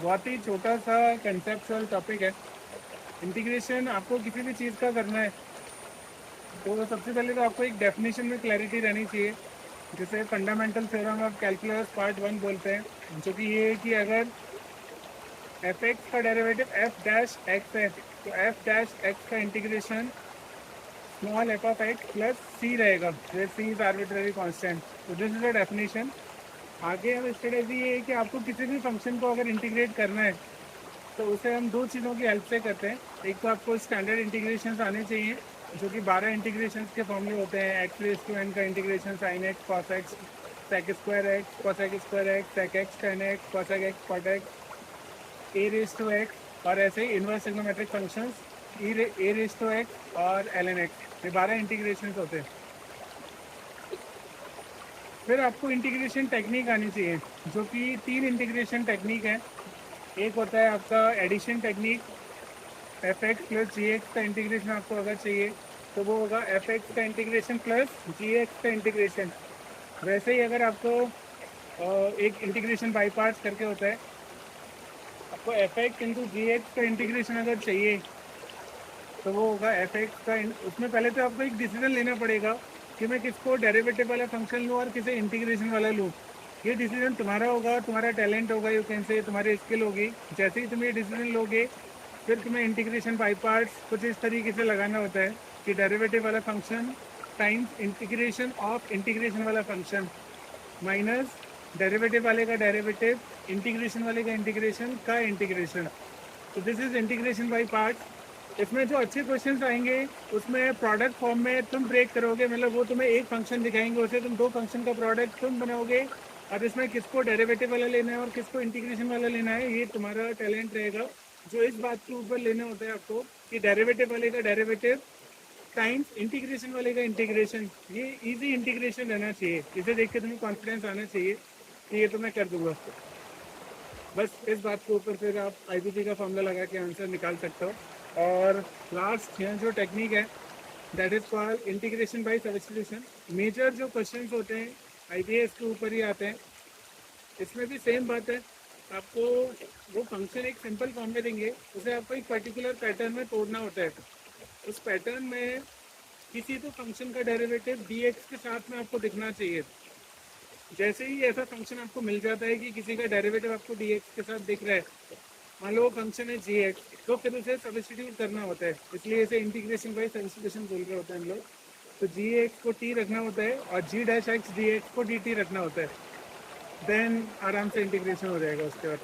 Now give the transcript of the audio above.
बहुत ही छोटा सा कंसेप्चुअल टॉपिक है। इंटीग्रेशन आपको किसी भी चीज़ का करना है तो सबसे पहले तो आपको एक डेफिनेशन में क्लैरिटी रहनी चाहिए, जिसे fundamental theorem of calculus part 1 बोलते हैं, जो कि ये है कि अगर एफ एक्स का डेरिवेटिव एफ डैश एक्स है तो एफ डैश एक्स का integration small F of X plus C रहेगा, सी इज आर्बिट्ररी कांस्टेंट। तो दिस इज द डेफिनेशन। आगे हम स्ट्रेटेजी ये है कि आपको किसी भी फंक्शन को अगर इंटीग्रेट करना है तो उसे हम दो चीज़ों की हेल्प से करते हैं। एक तो आपको स्टैंडर्ड इंटीग्रेशन आने चाहिए, जो कि 12 इंटीग्रेशन के फॉर्म में होते हैं। एक्स रेज टू एन का integration sine X cos X sec square X cosec square X sec X tan X cosec X cot X A raise to X, और ऐसे ही inverse trigonometric functions A raise to X और L N X, ये 12 integration होते हैं। फिर आपको integration technique आनी चाहिए, जो कि 3 इंटीग्रेशन टेक्निक है। एक होता है आपका addition technique, F X plus G X का इंटीग्रेशन आपको अगर चाहिए तो वो होगा एफ एक्स का इंटीग्रेशन प्लस जी एक्स का इंटीग्रेशन। वैसे ही अगर आपको एक इंटीग्रेशन बाई पार्ट्स करके होता है, आपको एफ एक्स इंटू जी एक्स का इंटीग्रेशन अगर चाहिए तो वो होगा एफ एक्स का। उसमें पहले तो आपको एक डिसीजन लेना पड़ेगा कि मैं किसको डेरिवेटिव वाला फंक्शन लूँ और किसे इंटीग्रेशन वाला लूँ। ये डिसीजन तुम्हारा होगा, तुम्हारा टैलेंट होगा, यू कैन से तुम्हारी स्किल होगी। जैसे ही तुम ये डिसीजन लोगे फिर तुम्हें इंटीग्रेशन बाई पार्ट्स कुछ इस तरीके से लगाना होता है कि डेरिवेटिव वाला function times integration of integration वाला फंक्शन माइनस डेरिवेटिव वाले का डेरिवेटिव इंटीग्रेशन वाले का इंटीग्रेशन का इंटीग्रेशन। तो this is integration by parts. इसमें जो अच्छे क्वेश्चंस आएंगे उसमें प्रोडक्ट फॉर्म में तुम ब्रेक करोगे, मतलब वो तुम्हें एक फंक्शन दिखाएंगे, उसे तुम दो फंक्शन का प्रोडक्ट तुम बनाओगे, और इसमें किसको डेरिवेटिव वाला लेना है और किसको इंटीग्रेशन वाला लेना है ये तुम्हारा टैलेंट रहेगा। जो इस बात के ऊपर लेना होता है आपको कि डेरिवेटिव वाले का डेरिवेटिव टाइम्स इंटीग्रेशन वाले का इंटीग्रेशन। ये इजी इंटीग्रेशन रहना चाहिए, इसे देख के तुम्हें कॉन्फिडेंस आना चाहिए कि ये तो मैं कर दूंगा। बस इस बात के ऊपर फिर आप आईपीसी का फॉर्मूला लगा के आंसर निकाल सकते हो। और लास्ट यहाँ जो टेक्निक है that is called integration by substitution. Major जो क्वेश्चंस होते हैं आईपीएस के ऊपर ही आते हैं। इसमें भी सेम बात है, आपको वो फंक्शन एक सिंपल फॉर्म में देंगे, उसे आपको एक पर्टिकुलर पैटर्न में तोड़ना होता है। उस पैटर्न में किसी तो फंक्शन का डेरिवेटिव dx के साथ में आपको दिखना चाहिए। जैसे ही ऐसा फंक्शन आपको मिल जाता है कि किसी का डेरिवेटिव आपको dx के साथ दिख रहा है, मान लो वो फंक्शन है gx, तो फिर उसे सब्स्टिट्यूट करना होता है, इसलिए इसे इंटीग्रेशन बाय सब्स्टिट्यूशन बोल रहे होते हैं हम लोग। तो gx को t रखना होता है और g डैश एक्स dx को dt रखना होता है, देन आराम से इंटीग्रेशन हो जाएगा उसके बाद।